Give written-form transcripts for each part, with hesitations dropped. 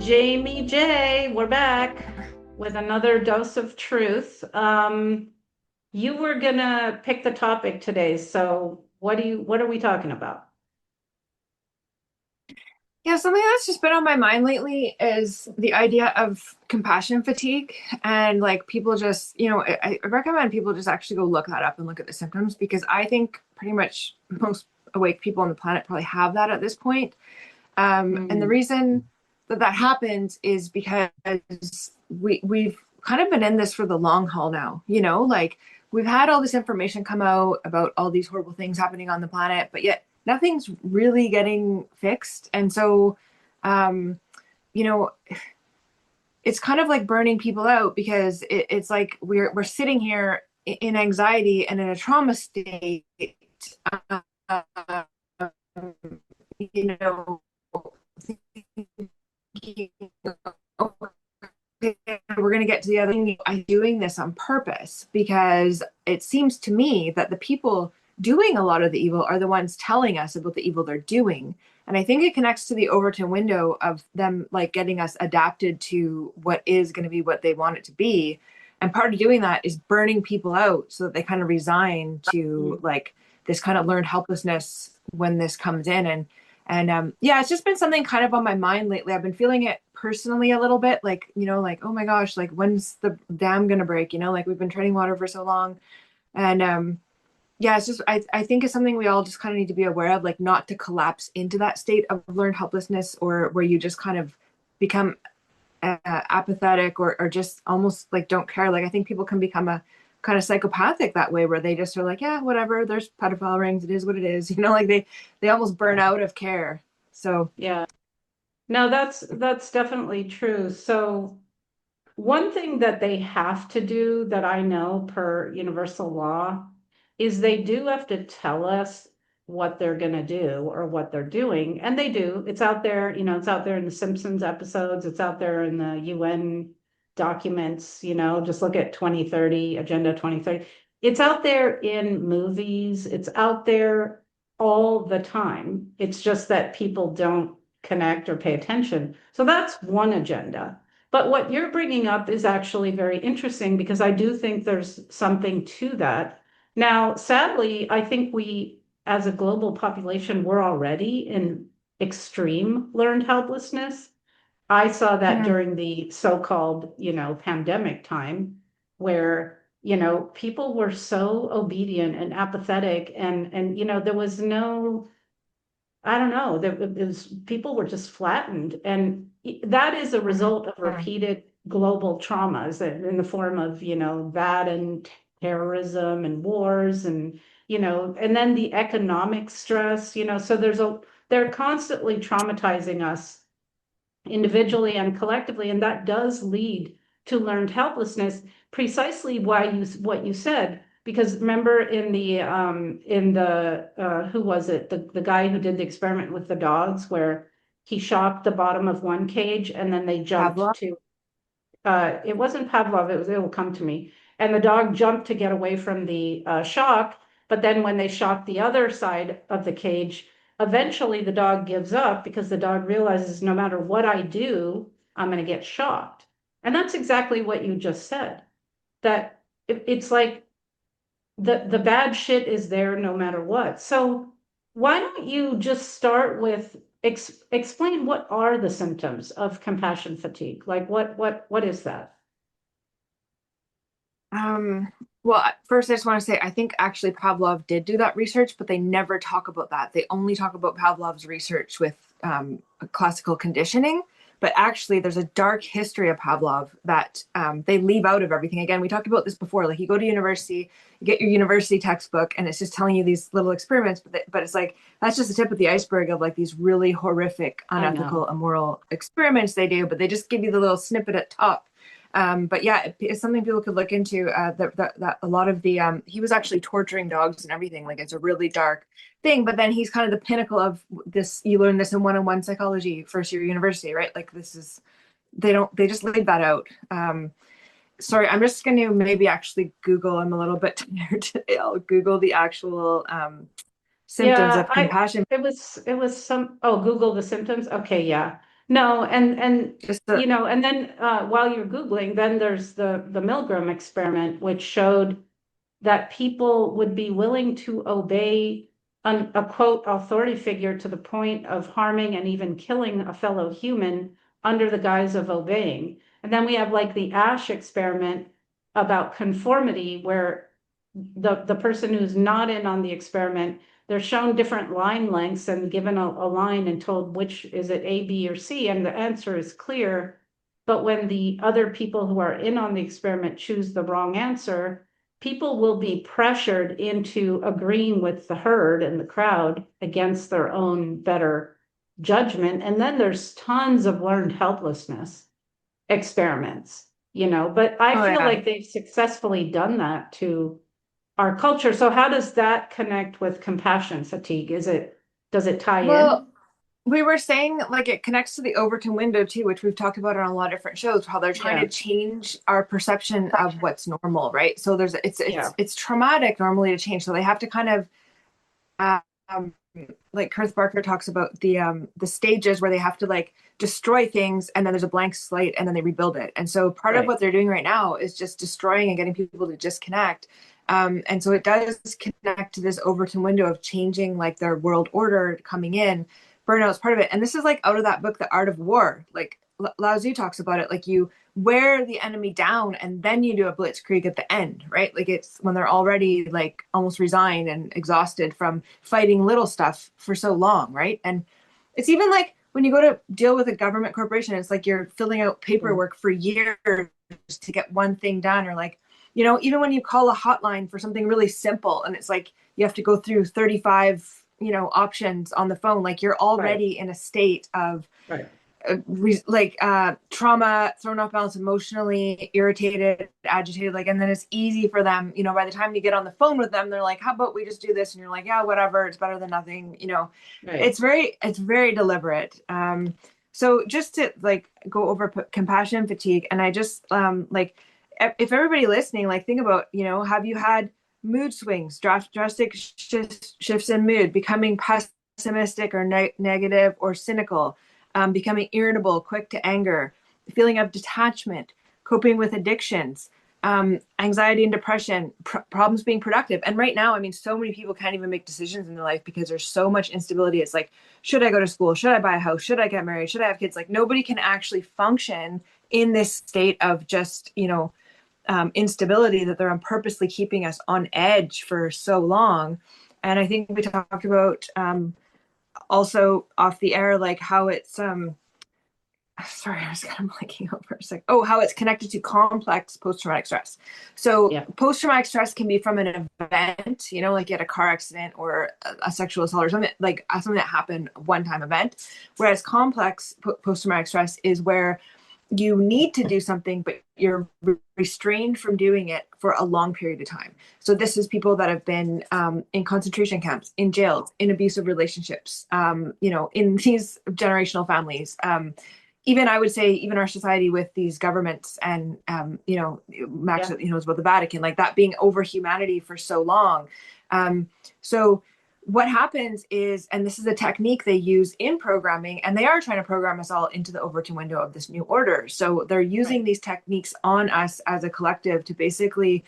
Jamie J, we're back with another dose of truth. You were gonna pick the topic today, so what are we talking about? Yeah, something that's just been on my mind lately is the idea of compassion fatigue. And like people just, I recommend people just actually go look that up and look at the symptoms because I think pretty much most awake people on the planet probably have that at this point. And the Mm, reason that that happens is because we've kind of been in this for the long haul now, like we've had all this information come out about all these horrible things happening on the planet, but yet nothing's really getting fixed. And so, um, you know, it's kind of like burning people out because it's like we're sitting here in anxiety and in a trauma state, uh, you know, thinking, we're going to get to the other thing. I'm doing this on purpose because it seems to me that the people doing a lot of the evil are the ones telling us about the evil they're doing. And I think it connects to the Overton window of them like getting us adapted to what is going to be what they want it to be. And part of doing that is burning people out so that they kind of resign to mm. like this kind of learned helplessness when this comes in. And yeah, it's just been something kind of on my mind lately. I've been feeling it personally a little bit, like, like, oh my gosh, like when's the dam gonna break? Like we've been treading water for so long. And yeah, it's just I think it's something we all just kind of need to be aware of, like not to collapse into that state of learned helplessness or where you just kind of become apathetic or just almost like don't care. Like I think people can become a kind of psychopathic that way where they just are like, yeah, whatever, there's pedophile rings, it is what it is. Like they almost burn Yeah. out of care. So Yeah. No, that's definitely true. So one thing that they have to do that I know per universal law is they do have to tell us what they're going to do or what they're doing. And they do. It's out there, it's out there in the Simpsons episodes, it's out there in the UN documents, just look at 2030, Agenda 2030. It's out there in movies, it's out there all the time. It's just that people don't connect or pay attention. So that's one agenda. But what you're bringing up is actually very interesting because I do think there's something to that. Now, sadly, I think we, as a global population, we're already in extreme learned helplessness. I saw that mhm. during the so-called, pandemic time where, people were so obedient and apathetic and there was no I don't know. There was people were just flattened, and that is a result of repeated global traumas in the form of, that and terrorism and wars and, and then the economic stress, so they're constantly traumatizing us individually and collectively, and that does lead to learned helplessness, precisely why what you said. Because remember in the who was it? The guy who did the experiment with the dogs where he shocked the bottom of one cage and then they jumped Pavlov. to it wasn't Pavlov, it will come to me. And the dog jumped to get away from the shock, but then when they shocked the other side of the cage, eventually the dog gives up because the dog realizes no matter what I do, I'm going to get shocked. And that's exactly what you just said. That it's like the bad shit is there no matter what. So why don't you just start with explain what are the symptoms of compassion fatigue? Like what is that? Um, well, first I just want to say I think actually Pavlov did do that research, but they never talk about that. They only talk about Pavlov's research with classical conditioning. But actually, there's a dark history of Pavlov that they leave out of everything. Again, we talked about this before. Like you go to university, you get your university textbook, and it's just telling you these little experiments. But it's like that's just the tip of the iceberg of like these really horrific, I know. unethical, immoral experiments they do. But they just give you the little snippet at top. But yeah, it's something people could look into. That a lot of the he was actually torturing dogs and everything. Like it's a really dark thing. But then he's kind of the pinnacle of this. You learn this in one-on-one psychology first year university, right? Like this is they just leave that out. Sorry, I'm just going to maybe actually Google. I'm a little bit tired today. I'll Google the actual symptoms Yeah, of compassion. it was some, oh, Google the symptoms. Okay, yeah. No, and Just the, and then while you're Googling, then there's the Milgram experiment, which showed that people would be willing to obey a quote authority figure to the point of harming and even killing a fellow human under the guise of obeying. And then we have like the Ash experiment about conformity, where the person who's not in on the experiment, they're shown different line lengths and given a line and told which is it A, B, or C, and the answer is clear. But when the other people who are in on the experiment choose the wrong answer, people will be pressured into agreeing with the herd and the crowd against their own better judgment. And then there's tons of learned helplessness experiments, but I oh feel yeah. like they've successfully done that to our culture. So how does that connect with compassion fatigue? Does it tie in? Well, we were saying like it connects to the Overton window too, which we've talked about on a lot of different shows, how they're trying Yeah, to change our perception of what's normal, right? So there's yeah, it's traumatic normally to change. So they have to kind of um, like Chris Barker talks about the stages where they have to like destroy things and then there's a blank slate and then they rebuild it. And so part of right. what they're doing right now is just destroying and getting people to disconnect. And so it does connect to this Overton window of changing like their world order coming in. Burnout is part of it. And this is like out of that book, The Art of War. Like Lao Tzu talks about it. Like you wear the enemy down and then you do a blitzkrieg at the end, right? Like it's when they're already like almost resigned and exhausted from fighting little stuff for so long, right? And it's even like when you go to deal with a government corporation, it's like you're filling out Mhm. paperwork for years to get one thing done, or like, even when you call a hotline for something really simple and it's like you have to go through 35, options on the phone, like you're Right, already in a state of right, trauma, thrown off balance, emotionally irritated, agitated, like, and then it's easy for them, by the time you get on the phone with them, they're like, how about we just do this? And you're like, yeah, whatever, it's better than nothing. right. It's very deliberate. So just to like go over compassion fatigue, and I just like, if everybody listening, like think about, have you had mood swings, drastic shifts in mood, becoming pessimistic or negative or cynical, becoming irritable, quick to anger, feeling of detachment, coping with addictions, anxiety and depression, problems being productive. And right now, I mean, so many people can't even make decisions in their life because there's so much instability. It's like, should I go to school? Should I buy a house? Should I get married? Should I have kids? Like nobody can actually function in this state of just, instability that they're on purposely keeping us on edge for so long. And I think we talked about also off the air, like how it's sorry, I was kind of blanking out for a sec. Oh, how it's connected to complex post-traumatic stress. So Yeah, post-traumatic stress can be from an event, like you had a car accident or a sexual assault or something, like something that happened one time event. Whereas complex post-traumatic stress is where you need to do something, but you're restrained from doing it for a long period of time. So this is people that have been in concentration camps, in jails, in abusive relationships, in these generational families. Even I would say, even our society with these governments and, Max, yeah, is about the Vatican, like that being over humanity for so long. So what happens is, and this is a technique they use in programming, and they are trying to program us all into the Overton window of this new order. So they're using right. these techniques on us as a collective to basically,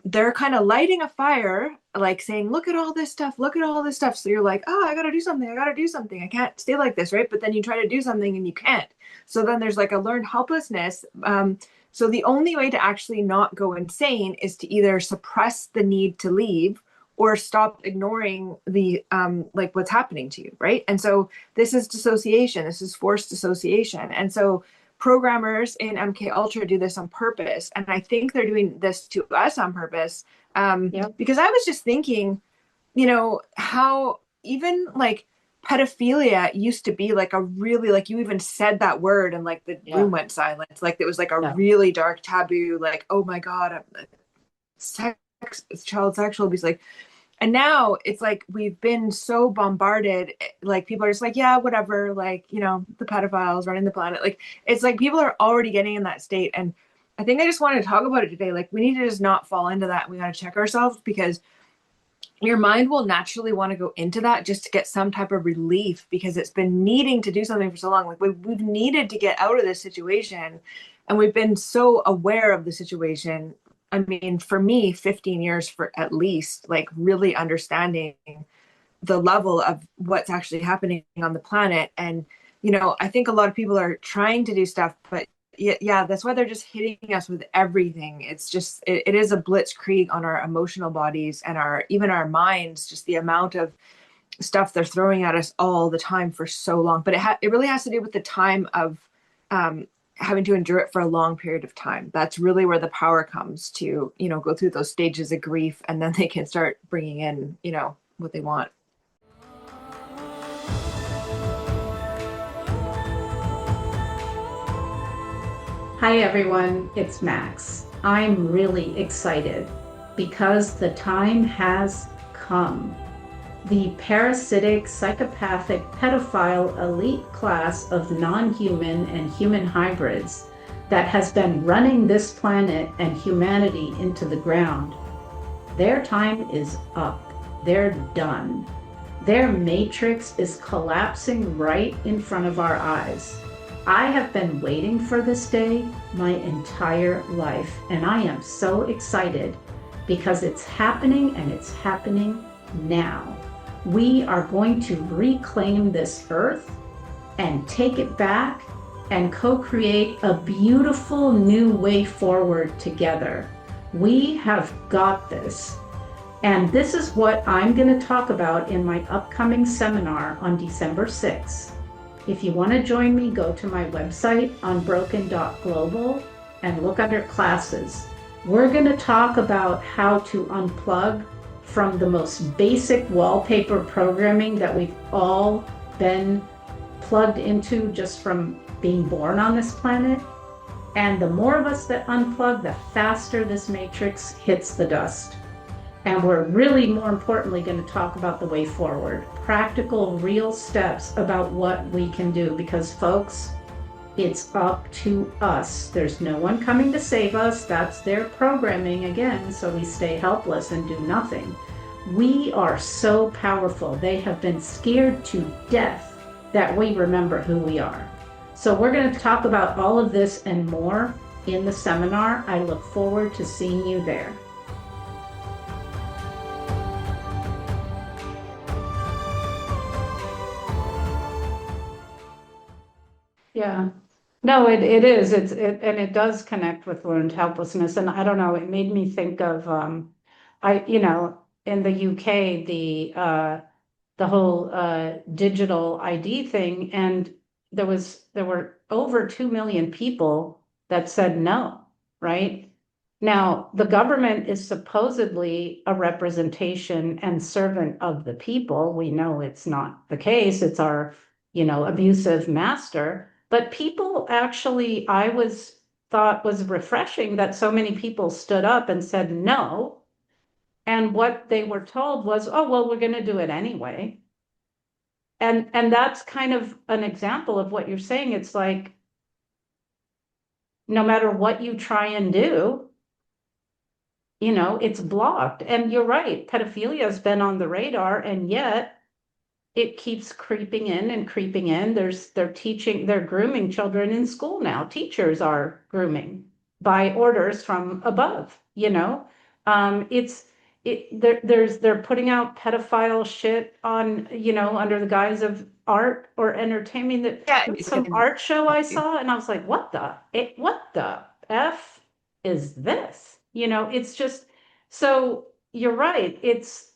they're kind of lighting a fire, like saying, look at all this stuff, look at all this stuff. So you're like, oh, I got to do something. I got to do something. I can't stay like this, right? But then you try to do something and you can't. So then there's like a learned helplessness. So the only way to actually not go insane is to either suppress the need to leave or stop ignoring the like what's happening to you, right? And so this is dissociation. This is forced dissociation. And so programmers in MK Ultra do this on purpose, and I think they're doing this to us on purpose. Yeah, Because I was just thinking, how even like pedophilia used to be like a really, like, you even said that word and like the room yeah, went silent. Like it was like a yeah, really dark taboo. Like, oh my god, sex, child sexual abuse. Like, and now it's like we've been so bombarded, like people are just like, yeah, whatever, like, the pedophiles running the planet. Like it's like people are already getting in that state. And I think I just wanted to talk about it today. Like we need to just not fall into that. We got to check ourselves because your mind will naturally want to go into that just to get some type of relief because it's been needing to do something for so long. Like we've needed to get out of this situation and we've been so aware of the situation. I mean, for me, 15 years for at least, like really understanding the level of what's actually happening on the planet. And, I think a lot of people are trying to do stuff, but yeah, that's why they're just hitting us with everything. It's just, it is a blitzkrieg on our emotional bodies and even our minds, just the amount of stuff they're throwing at us all the time for so long. But it really has to do with the time of having to endure it for a long period of time. That's really where the power comes to, go through those stages of grief, and then they can start bringing in, what they want. Hi everyone, it's Max. I'm really excited because the time has come. The parasitic, psychopathic, pedophile elite class of non-human and human hybrids that has been running this planet and humanity into the ground. Their time is up. They're done. Their matrix is collapsing right in front of our eyes. I have been waiting for this day my entire life, and I am so excited because it's happening, and it's happening now. We are going to reclaim this earth and take it back and co-create a beautiful new way forward together. We have got this. And this is what I'm going to talk about in my upcoming seminar on December 6th. If you want to join me, go to my website, Unbroken.Global, and look under classes. We're going to talk about how to unplug from the most basic wallpaper programming that we've all been plugged into just from being born on this planet. And the more of us that unplug, the faster this matrix hits the dust. And we're really, more importantly, going to talk about the way forward, practical, real steps about what we can do. Because folks, it's up to us. There's no one coming to save us. That's their programming again, so we stay helpless and do nothing. We are so powerful. They have been scared to death that we remember who we are. So we're going to talk about all of this and more in the seminar. I look forward to seeing you there. Yeah. No, it is. And it does connect with learned helplessness. And I don't know, it made me think of in the UK, the whole digital ID thing, and there were over 2 million people that said no, right? Now, the government is supposedly a representation and servant of the people. We know it's not the case. It's our, abusive master. But people actually, thought was refreshing that so many people stood up and said no. And what they were told was, oh, well, we're going to do it anyway. And that's kind of an example of what you're saying. It's like, no matter what you try and do, it's blocked. And you're right, pedophilia has been on the radar, and yet it keeps creeping in and creeping in. They're grooming children in school now. Teachers are grooming by orders from above, they're putting out pedophile shit on, under the guise of art or entertainment. Yeah, There was some art show I saw, and I was like, what the F is this? It's just, so you're right. It's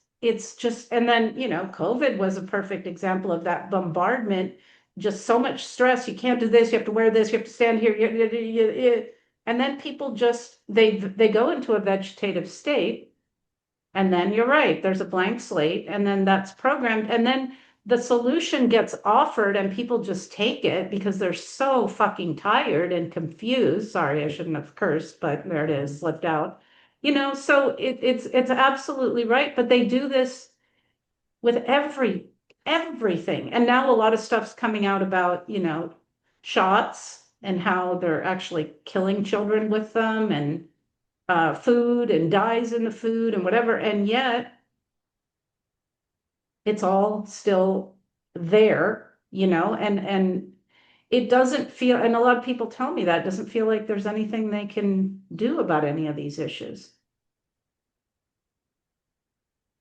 just, and then, COVID was a perfect example of that bombardment, just so much stress. You can't do this. You have to wear this. You have to stand here. And then people just, they go into a vegetative state. And then you're right, there's a blank slate, and then that's programmed. And then the solution gets offered and people just take it because they're so fucking tired and confused. Sorry, I shouldn't have cursed, but there it is, slipped out. So it's absolutely right. But they do this with everything. And now a lot of stuff's coming out about, shots and how they're actually killing children with them, and food and dyes in the food and whatever. And yet it's all still there, and it doesn't feel, and a lot of people tell me that it doesn't feel like there's anything they can do about any of these issues.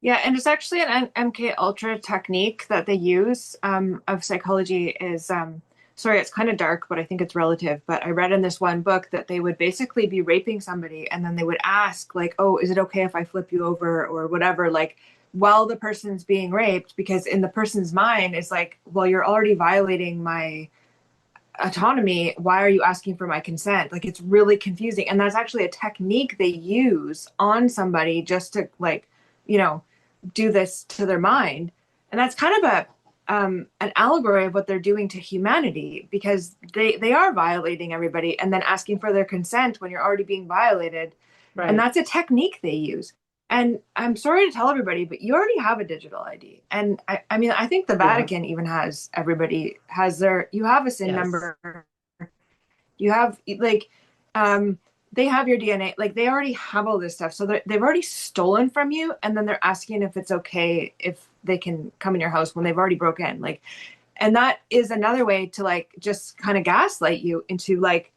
Yeah, and it's actually an MK Ultra technique that they use of psychology is sorry, it's kind of dark, but I think it's relative. But I read in this one book that they would basically be raping somebody and then they would ask like, "Oh, is it okay if I flip you over or whatever?" like while the person's being raped, because in the person's mind it's like, "Well, you're already violating my autonomy. Why are you asking for my consent?" Like it's really confusing. And that's actually a technique they use on somebody just to like, you know, do this to their mind. And that's kind of a an allegory of what they're doing to humanity, because they are violating everybody and then asking for their consent when you're already being violated. And Right. that's a technique they use. And I'm sorry to tell everybody, but you already have a digital ID. And I mean, I think the Yeah. Vatican even has, everybody has their, you have a SIN Yes. number, you have like, they have your DNA, like they already have all this stuff. So they've already stolen from you. And then they're asking if it's okay if they can come in your house when they've already broke in. Like, and that is another way to like just kind of gaslight you into like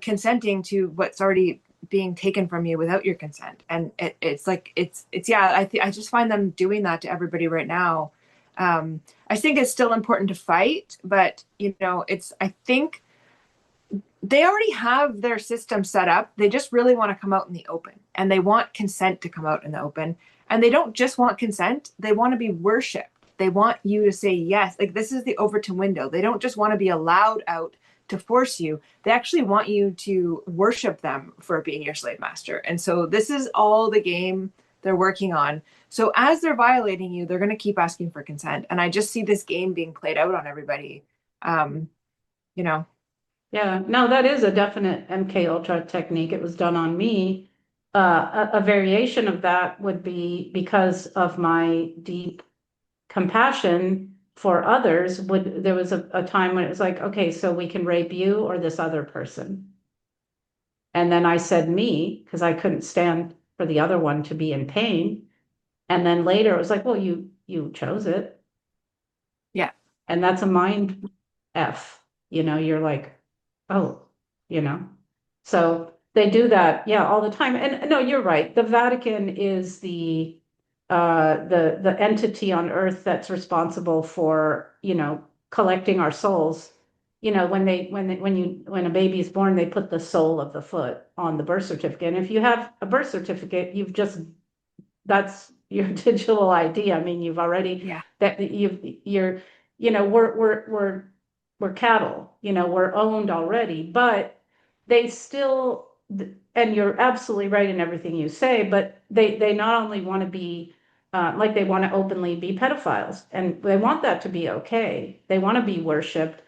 consenting to what's already being taken from you without your consent. And it's like it's yeah, I just find them doing that to everybody right now. I think it's still important to fight, but you know, it's, I think they already have their system set up. They just really want to come out in the open, and they want consent to come out in the open. And they don't just want consent, they want to be worshiped. They want you to say yes. Like this is the Overton window. They don't just want to be allowed out to force you. They actually want you to worship them for being your slave master. And so this is all the game they're working on. So as they're violating you, they're going to keep asking for consent. And I just see this game being played out on everybody. Um, you know, Yeah, no, that is a definite MK Ultra technique. It was done on me. A variation of that would be because of my deep compassion for others. There was a time when it was like, okay, so we can rape you or this other person. And then I said me, because I couldn't stand for the other one to be in pain. And then later it was like, well, you chose it. yeah. And that's a mind F. You're like, oh, you know. So they do that, yeah, all the time. And no, you're right. The Vatican is the entity on earth that's responsible for, collecting our souls. When a baby is born, they put the sole of the foot on the birth certificate. And if you have a birth certificate, that's your digital ID. I mean, you've already Yeah. that you're we're cattle, we're owned already, but they still, and you're absolutely right in everything you say, but they not only want to be like they want to openly be pedophiles, and they want that to be okay. They want to be worshipped.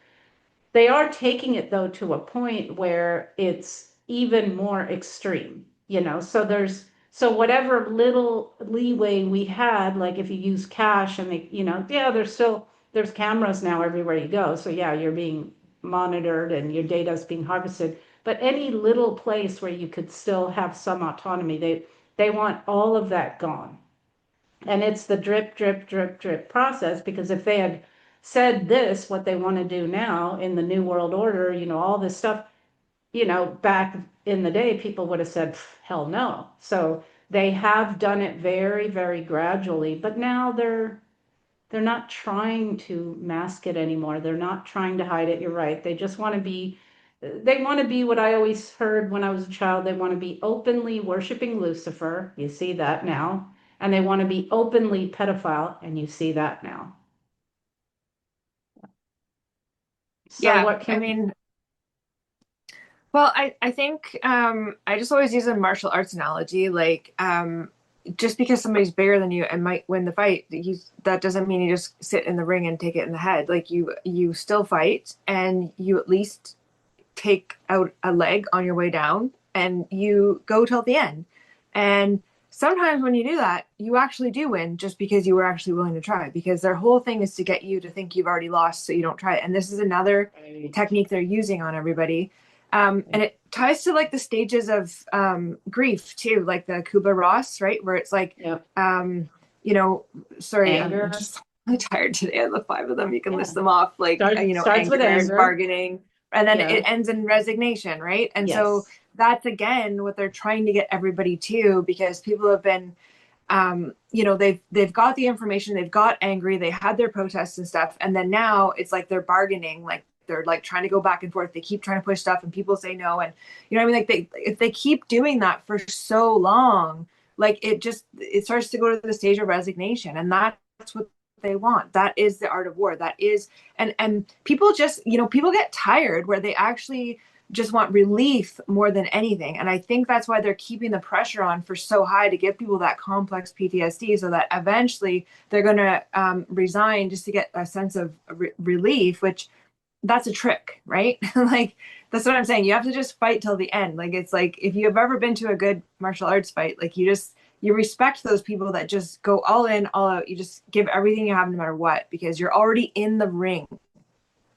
They are taking it though to a point where it's even more extreme, so whatever little leeway we had, like if you use cash and yeah, there's cameras now everywhere you go. So yeah, you're being monitored and your data is being harvested. But any little place where you could still have some autonomy, they want all of that gone. And it's the drip, drip, drip, drip process, because if they had said this, what they want to do now in the New World Order, all this stuff, back in the day, people would have said, hell no. So they have done it very, very gradually, but now they're not trying to mask it anymore. They're not trying to hide it. You're right. They want to be what I always heard when I was a child. They want to be openly worshiping Lucifer. You see that now. And they want to be openly pedophile. And you see that now. So Yeah. what I can, mean, well, I think I just always use a martial arts analogy. Like, just because somebody's bigger than you and might win the fight, that doesn't mean you just sit in the ring and take it in the head. Like you still fight, and you at least take out a leg on your way down, and you go till the end. And sometimes when you do that, you actually do win just because you were actually willing to try. Because their whole thing is to get you to think you've already lost, so you don't try it. And this is another technique they're using on everybody. And it ties to like the stages of grief too, like the Kubler Ross, right? Where it's like yeah, you know, sorry, I'm Anger. just really tired today of the five of them. You can list Yeah. them off, like, Starts with anger, anger. bargaining, and then it Yeah. ends in resignation, right? And so Yes. that's again what they're trying to get everybody to, because people have been, they've got the information, they've got angry, they had their protests and stuff, and then now it's like they're bargaining, like they're like trying to go back and forth. They keep trying to push stuff, and people say no, and you know what I mean. Like if they keep doing that for so long, like it starts to go to the stage of resignation, and that's what they want. That is the art of war. That is, and people just, people get tired where they actually just want relief more than anything. And I think that's why they're keeping the pressure on for so high, to give people that complex PTSD, so that eventually they're going to resign just to get a sense of relief, which that's a trick, right? Like, that's what I'm saying. You have to just fight till the end. Like, it's like, if you have ever been to a good martial arts fight, like, you respect those people that just go all in, all out. You just give everything you have no matter what, because you're already in the ring.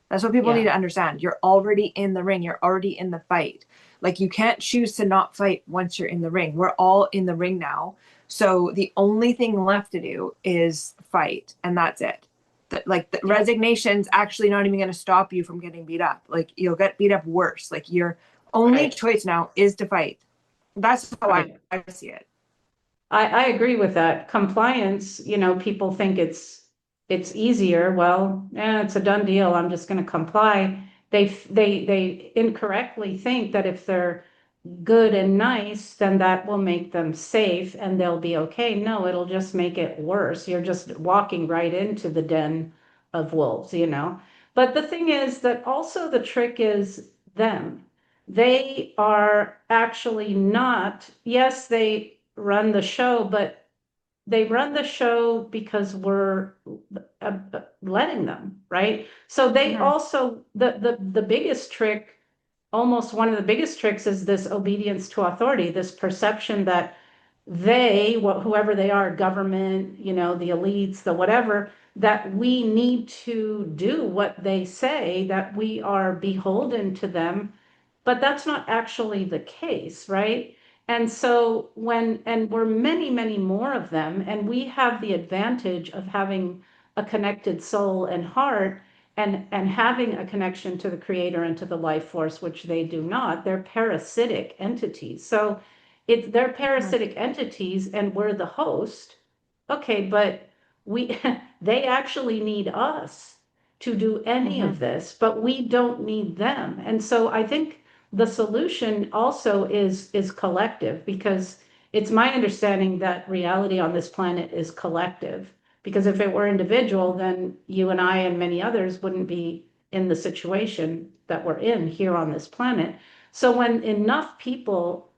That's what people need Yeah. to understand. You're already in the ring. You're already in the fight. Like, you can't choose to not fight once you're in the ring. We're all in the ring now. So the only thing left to do is fight, and that's it. The Yeah. resignation's actually not even going to stop you from getting beat up. Like, you'll get beat up worse. Like, your only Right. choice now is to fight. That's how Right. I see it. I agree with that. Compliance, people think it's easier. Well, it's a done deal. I'm just going to comply. They incorrectly think that if they're good and nice, then that will make them safe and they'll be okay. No, it'll just make it worse. You're just walking right into the den of wolves. But the thing is that also the trick is them. They are actually not, yes, they run the show, but they run the show because we're letting them, right? So they Mm-hmm. also, the biggest trick, almost one of the biggest tricks, is this obedience to authority, this perception that whoever they are, government, the elites, the whatever, that we need to do what they say, that we are beholden to them. But that's not actually the case, right? And so and we're many, many more of them, and we have the advantage of having a connected soul and heart, and having a connection to the creator and to the life force, which they do not. They're parasitic entities. So they're parasitic entities and we're the host. Okay, but we they actually need us to do any Mm-hmm. of this, but we don't need them. And so I think the solution also is collective, because it's my understanding that reality on this planet is collective. Because if it were individual, then you and I and many others wouldn't be in the situation that we're in here on this planet. So when enough people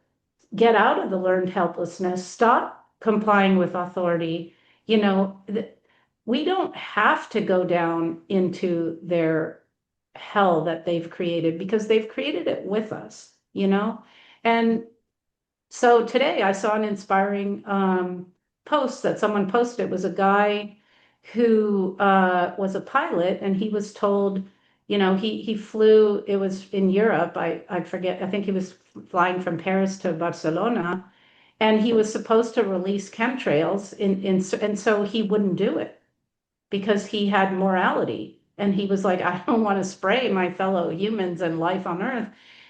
get out of the learned helplessness, stop complying with authority, you know, we don't have to go down into their hell that they've created, because they've created it with us. And so today I saw an inspiring post that someone posted. It was a guy who was a pilot, and he was told, he flew, it was in Europe. I forget, I think he was flying from Paris to Barcelona, and he was supposed to release chemtrails and so he wouldn't do it because he had morality. And he was like, I don't want to spray my fellow humans and life on Earth.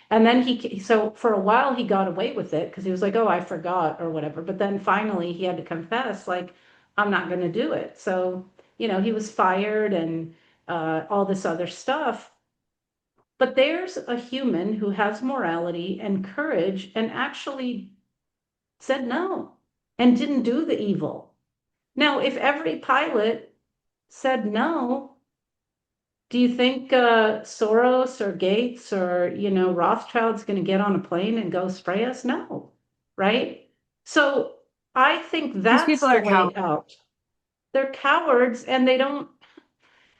And then so for a while he got away with it because he was like, oh, I forgot or whatever. But then finally he had to confess, like, I'm not going to do it. So, he was fired and all this other stuff. But there's a human who has morality and courage and actually said no and didn't do the evil. Now, if every pilot said no, do you think Soros or Gates or Rothschild's going to get on a plane and go spray us? No, right? So I think These that's people the are way cowards. out. They're cowards and they don't,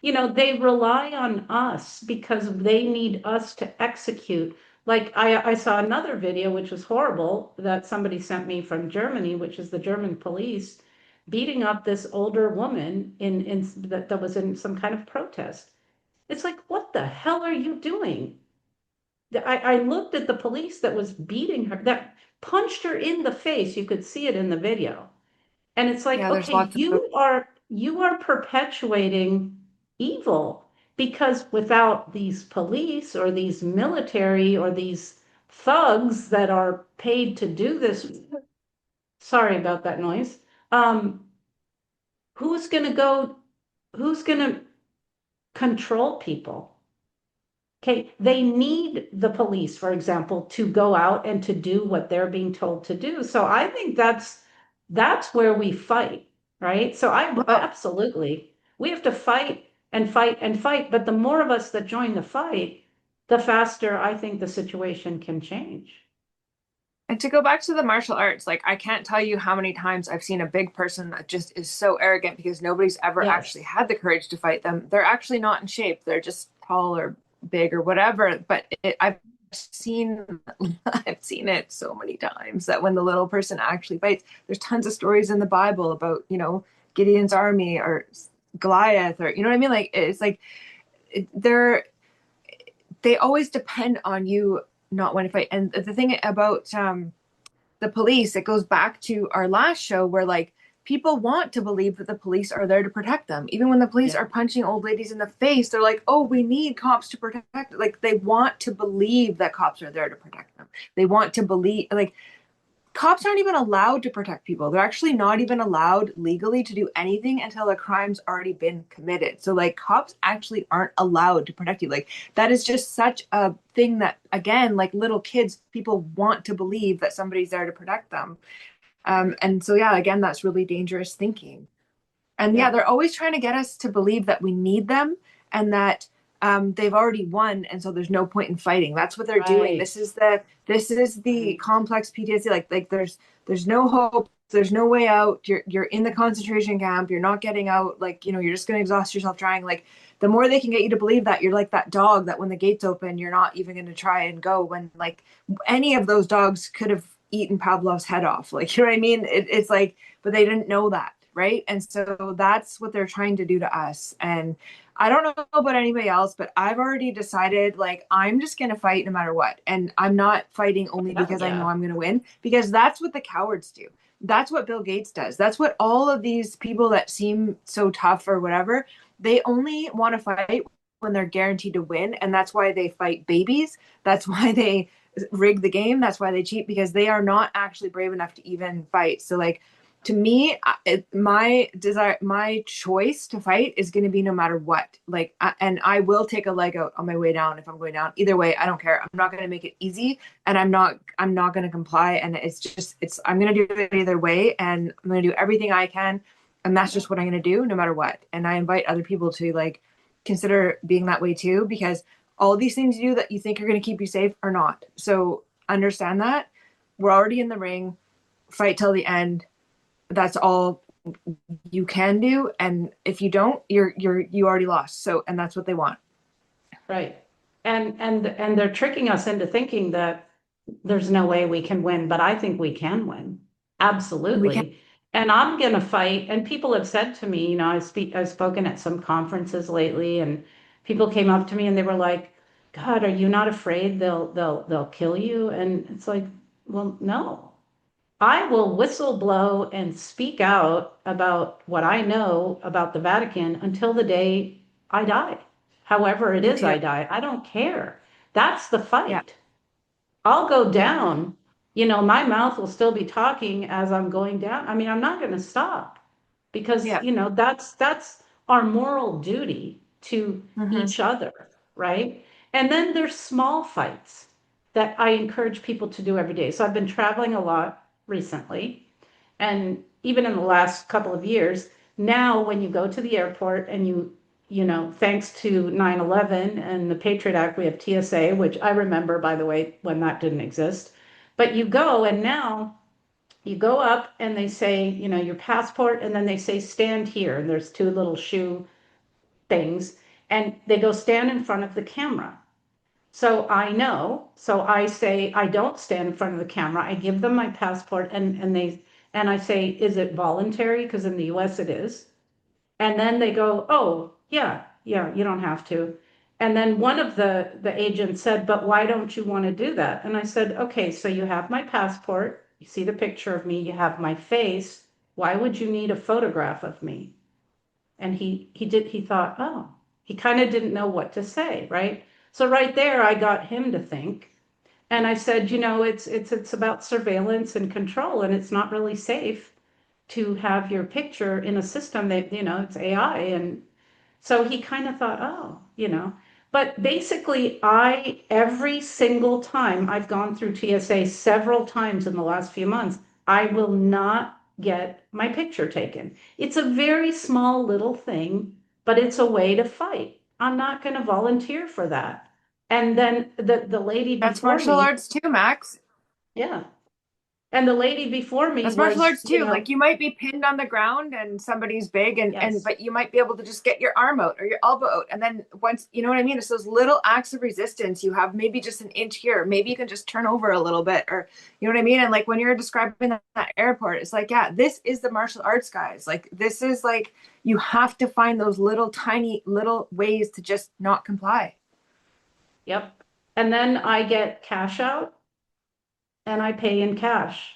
they rely on us because they need us to execute. Like I saw another video, which was horrible, that somebody sent me from Germany, which is the German police beating up this older woman that was in some kind of protest. It's like, what the hell are you doing? I looked at the police that was beating her, that punched her in the face. You could see it in the video. And it's like, Yeah, there's okay, lots of those. you are perpetuating evil because without these police or these military or these thugs that are paid to do this, sorry about that noise. Um, who's going to go, who's going to control people? Okay, they need the police, for example, to go out and to do what they're being told to do. So I think that's where we fight, right? So I Well, absolutely we have to fight and fight and fight, but the more of us that join the fight, the faster I think the situation can change. and to go back to the martial arts, like I can't tell you how many times I've seen a big person that just is so arrogant because nobody's ever actually Yes. had the courage to fight them. They're actually not in shape. They're just tall or big or whatever. But seen, I've seen it so many times that when the little person actually fights, there's tons of stories in the Bible about, Gideon's army or Goliath or, you know what I mean? Like, it's like they're, they always depend on you not wanting to fight. And the thing about the police, it goes back to our last show where like people want to believe that the police are there to protect them. Even when the police Yeah. are punching old ladies in the face, they're like, oh, we need cops to protect. Like they want to believe that cops are there to protect them. They want to believe, like, cops aren't even allowed to protect people. They're actually not even allowed legally to do anything until a crime's already been committed. So like cops actually aren't allowed to protect you. Like that is just such a thing that again, like little kids, people want to believe that somebody's there to protect them. And so yeah, again, that's really dangerous thinking. And yeah, Yeah. they're always trying to get us to believe that we need them and that they've already won, and so there's no point in fighting. That's what they're doing. Right. This is the Right. complex PTSD. Like there's no hope. There's no way out. You're in the concentration camp. You're not getting out. Like you're just gonna exhaust yourself trying. Like the more they can get you to believe that, you're like that dog that when the gates open, you're not even gonna try and go. When like any of those dogs could have eaten Pavlov's head off. Like you know what I mean? It's like, but they didn't know that, right? And so that's what they're trying to do to us. And I don't know about anybody else, but I've already decided like I'm just going to fight no matter what. And I'm not fighting only Hell because I know yeah. I'm going to win, because that's what the cowards do. That's what Bill Gates does. That's what all of these people that seem so tough or whatever, they only want to fight when they're guaranteed to win. And that's why they fight babies. That's why they rig the game. That's why they cheat, because they are not actually brave enough to even fight. So like to me, my desire, my choice to fight is going to be no matter what. Like, and I will take a leg out on my way down if I'm going down. Either way, I don't care. I'm not going to make it easy, and I'm not going to comply. And I'm going to do it either way, and I'm going to do everything I can, and that's just what I'm going to do no matter what. And I invite other people to like consider being that way too, because all these things you do that you think are going to keep you safe are not. So understand that we're already in the ring. Fight till the end. That's all you can do, and if you don't, you already lost. So, and that's what they want. Right. And they're tricking us into thinking that there's no way we can win, but I think we can win. We can. Absolutely. And I'm going to fight. And people have said to me, I've spoken at some conferences lately, and people came up to me and they were like, God, are you not afraid they'll kill you? And it's like, well, no. I will whistle blow and speak out about what I know about the Vatican until the day I die. However it Me is too. I die, I don't care. That's the Yeah. fight. I'll go Yeah. down. My mouth will still be talking as I'm going down. I mean, I'm not going to stop because, Yeah. that's our moral duty to Mm-hmm. each other, right? And then there's small fights that I encourage people to do every day. So I've been traveling a lot recently, and even in the last couple of years, now when you go to the airport and thanks to 9/11 and the Patriot Act, we have TSA, which I remember, by the way, when that didn't exist. But you go, and now you go up and they say, your passport, and then they say, stand here. And there's two little shoe things, and they go stand in front of the camera. So I know, so I say, I don't stand in front of the camera. I give them my passport, and I say, is it voluntary? Because in the US it is. And then they go, oh, yeah, yeah, you don't have to. And then one of the agents said, but why don't you want to do that? And I said, okay, so you have my passport, you see the picture of me, you have my face. Why would you need a photograph of me? And he thought, oh, he kind of didn't know what to say, right? So right there, I got him to think. And I said, it's about surveillance and control, and it's not really safe to have your picture in a system that, it's AI. And so he kind of thought, oh. But basically, every single time I've gone through TSA several times in the last few months, I will not get my picture taken. It's a very small little thing, but it's a way to fight. I'm not going to volunteer for that. And then the lady That's before martial me, arts too, Max. yeah. And the lady before me That's martial was, arts too. Like you might be pinned on the ground and somebody's big and yes. but you might be able to just get your arm out or your elbow out. And then once you know what I mean? It's those little acts of resistance. You have maybe just an inch here. Maybe you can just turn over a little bit or you know what I mean? And like when you're describing that airport, it's like, yeah, this is the martial arts guys. Like this is like you have to find those little tiny little ways to just not comply. Yep. And then I get cash out and I pay in cash.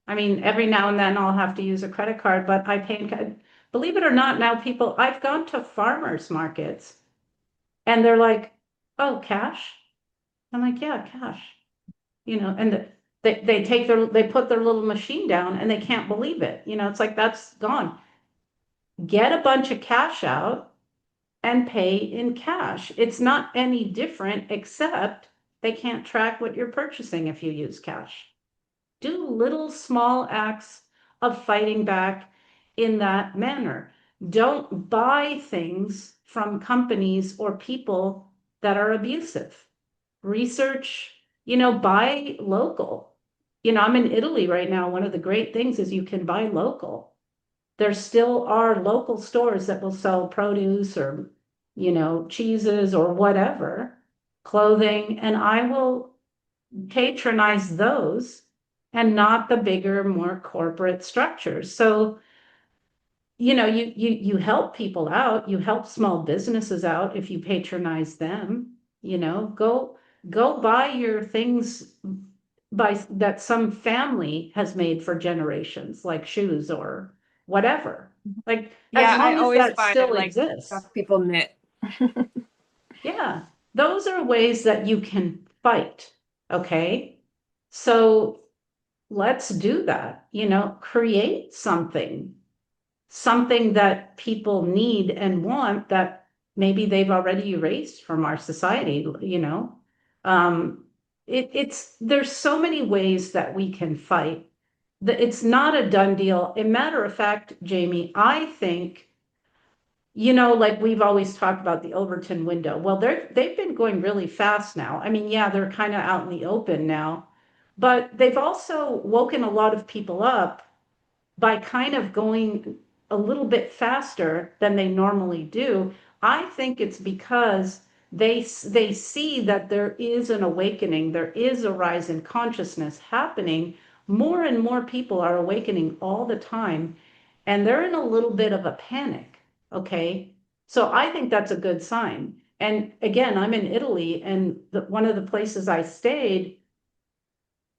I mean, every now and then I'll have to use a credit card, but I pay in cash. Believe it or not, now I've gone to farmers markets and they're like, oh, cash? I'm like, yeah, cash. And they put their little machine down and they can't believe it. It's like that's gone. Get a bunch of cash out and pay in cash. It's not any different, except they can't track what you're purchasing if you use cash. Do little small acts of fighting back in that manner. Don't buy things from companies or people that are abusive. Research, buy local. I'm in Italy right now. One of the great things is you can buy local. There still are local stores that will sell produce or, cheeses or whatever, clothing, and I will patronize those and not the bigger, more corporate structures. So, you help people out, you help small businesses out if you patronize them, go buy your things by that some family has made for generations, like shoes or whatever. Like as Yeah, I long as always that buy still like exists. stuff people knit. Yeah, those are ways that you can fight. Okay. So let's do that, create something that people need and want that maybe they've already erased from our society. Um, it's there's so many ways that we can fight. That it's not a done deal. A matter of fact, Jamie, I think, like we've always talked about the Overton window. Well, they've been going really fast now. I mean, yeah, they're kind of out in the open now, but they've also woken a lot of people up by kind of going a little bit faster than they normally do. I think it's because they see that there is an awakening, there is a rise in consciousness happening. More and more people are awakening all the time, and they're in a little bit of a panic. Okay, so I think that's a good sign. And again, I'm in Italy, and one of the places I stayed,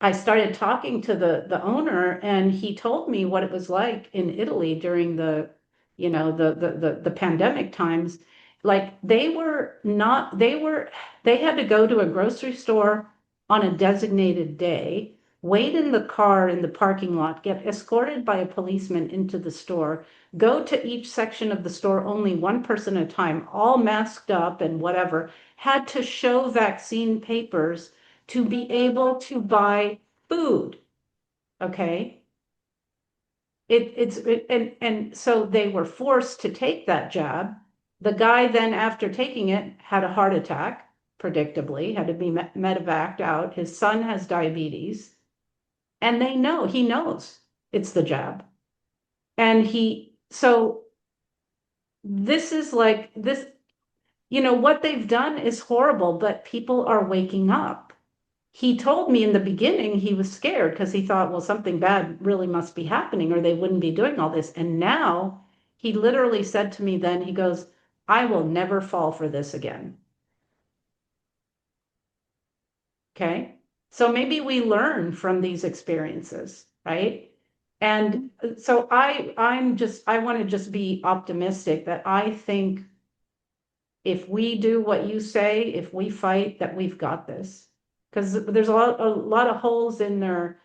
I started talking to the owner, and he told me what it was like in Italy during the pandemic times. Like they had to go to a grocery store on a designated day, wait in the car in the parking lot, get escorted by a policeman into the store, go to each section of the store only one person at a time, all masked up and whatever, had to show vaccine papers to be able to buy food. Okay. And so they were forced to take that jab. The guy then, after taking it, had a heart attack, predictably, had to be medevaced out. His son has diabetes, and he knows it's the jab. And so this is like this, what they've done is horrible, but people are waking up. He told me in the beginning he was scared because he thought, well, something bad really must be happening or they wouldn't be doing all this. And now he literally said to me then, he goes, I will never fall for this again. Okay. So maybe we learn from these experiences, right? And so I want to just be optimistic that I think if we do what you say, if we fight, that we've got this. Because there's a lot of holes in their,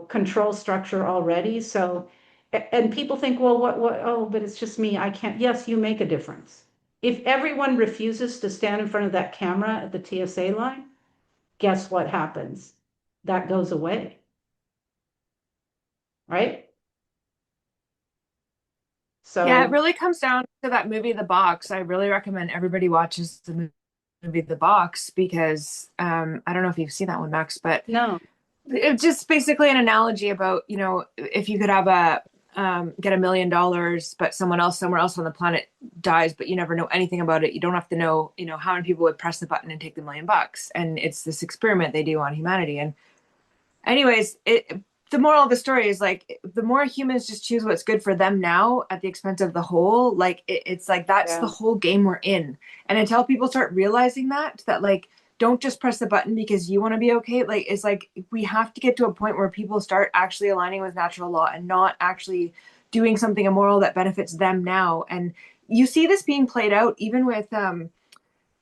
control structure already. So, and people think, well, oh, but it's just me. I can't. Yes, you make a difference. If everyone refuses to stand in front of that camera at the TSA line, guess what happens? That goes away, right? Yeah, it So, really comes down to that movie, The Box. I really recommend everybody watches the movie, The Box, because I don't know if you've seen that one, Max, but no, it's just basically an analogy about, if you could have get $1 million, but someone else somewhere else on the planet dies, but you never know anything about it. You don't have to know, how many people would press the button and take the $1 million. And it's this experiment they do on humanity. And anyways, the moral of the story is like the more humans just choose what's good for them now at the expense of the whole, like it's like that's the yeah, whole game we're in. And until people start realizing that like don't just press the button because you want to be okay. Like it's like we have to get to a point where people start actually aligning with natural law and not actually doing something immoral that benefits them now. And you see this being played out even with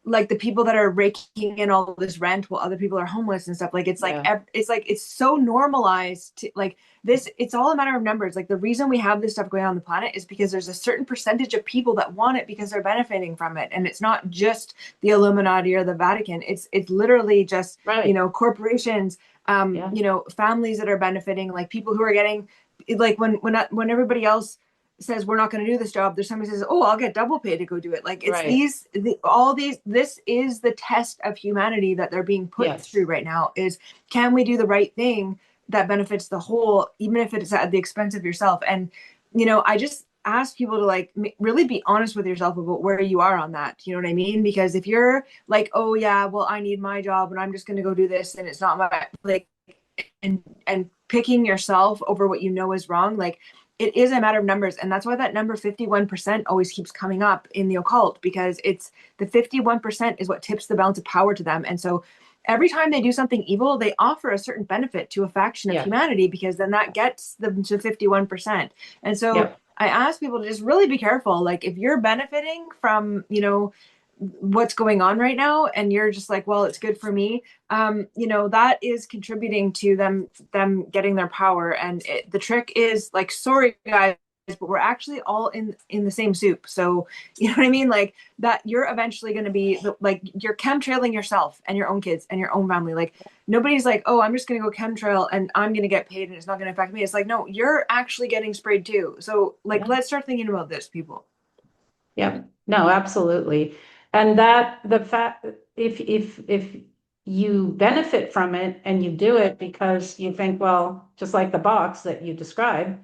like the people that are raking in all this rent while other people are homeless and stuff. Like yeah, it's so normalized to, like this, it's all a matter of numbers. Like the reason we have this stuff going on the planet is because there's a certain percentage of people that want it because they're benefiting from it. And it's not just the Illuminati or the Vatican. It's literally just, right, corporations, yeah, families that are benefiting, like people who are getting, like when everybody else says we're not going to do this job, there's somebody who says, oh, I'll get double pay to go do it. Like it's right, all these, this is the test of humanity that they're being put yes, through right now is, can we do the right thing that benefits the whole, even if it's at the expense of yourself? And I just ask people to like really be honest with yourself about where you are on that. You know what I mean? Because if you're like, oh yeah, well, I need my job and I'm just going to go do this and it's not my, like, and picking yourself over what you know is wrong, like it is a matter of numbers. And that's why that number 51% always keeps coming up in the occult, because it's the 51% is what tips the balance of power to them. And so every time they do something evil, they offer a certain benefit to a faction of yeah, humanity, because then that gets them to 51%. And so yep, I ask people to just really be careful. Like if you're benefiting from, what's going on right now and you're just like, well, it's good for me, that is contributing to them getting their power. And the trick is like, sorry guys, but we're actually all in the same soup. So you know what I mean, like that you're eventually going to be like, you're chemtrailing yourself and your own kids and your own family. Like nobody's like, oh, I'm just going to go chemtrail and I'm going to get paid and it's not going to affect me. It's like, no, you're actually getting sprayed too. So like, yeah, let's start thinking about this, people. yep, no, absolutely. And that the fact, if you benefit from it and you do it because you think, well, just like the box that you described,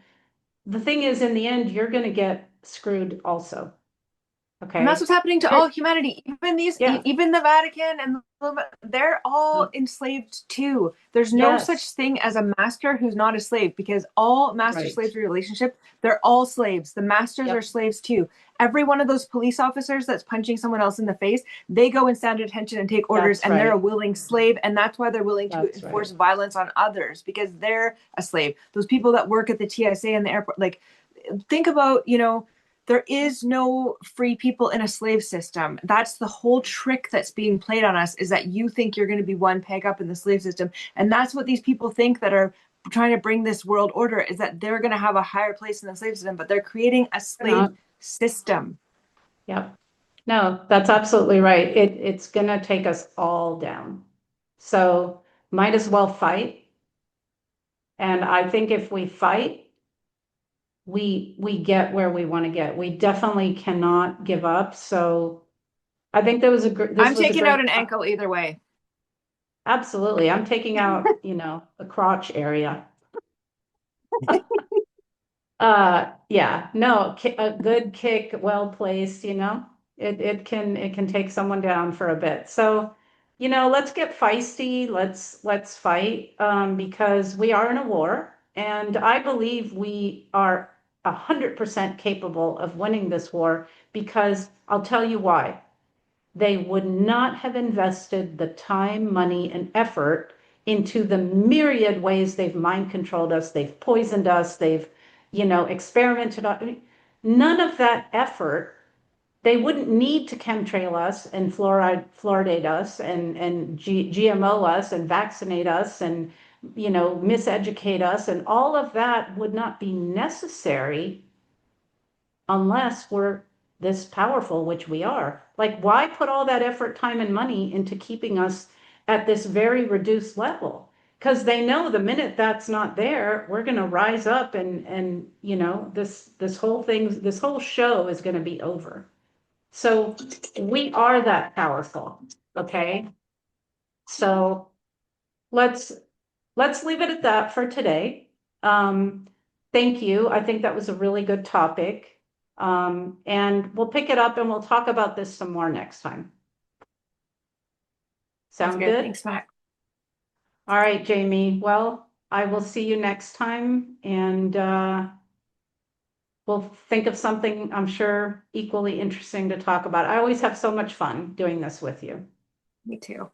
the thing is, in the end, you're going to get screwed also. And that's Okay. what's happening to You're, all humanity. Even yeah. even the Vatican and they're all enslaved too. There's no such Yes. thing as a master who's not a slave, because all master Right. slave relationship, they're all slaves. The masters are Yep. slaves too. Every one of those police officers that's punching someone else in the face, they go and stand at attention and take orders, That's and they're a right. willing slave. And that's why they're willing to That's enforce right. violence on others, because they're a slave. Those people that work at the TSA and the airport, like think about, there is no free people in a slave system. That's the whole trick that's being played on us, is that you think you're going to be one peg up in the slave system. And that's what these people think that are trying to bring this world order, is that they're going to have a higher place in the slave system, but they're creating a You're slave not. system. Yep. No, that's absolutely right. It's going to take us all down. So might as well fight. And I think if we fight, we get where we want to get. We definitely cannot give up. So I think this I'm was a taking out great, an ankle either way. absolutely. I'm taking out, the crotch area. Yeah, no, a good kick, well placed, it can take someone down for a bit. So, let's get feisty. Let's fight, because we are in a war, and I believe we are 100% capable of winning this war, because I'll tell you why. They would not have invested the time, money, and effort into the myriad ways they've mind controlled us, they've poisoned us, they've, experimented on. None of that effort, they wouldn't need to chemtrail us and fluoridate us and GMO us and vaccinate us and, miseducate us. And all of that would not be necessary unless we're this powerful, which we are. Like, why put all that effort, time, and money into keeping us at this very reduced level? Because they know the minute that's not there, we're going to rise up and this whole show is going to be over. So we are that powerful, okay? So let's leave it at that for today. Thank you. I think that was a really good topic. And we'll pick it up and we'll talk about this some more next time. Sound good? Thanks, Matt. All right, Jamie. Well, I will see you next time, and we'll think of something, I'm sure, equally interesting to talk about. I always have so much fun doing this with you. Me too.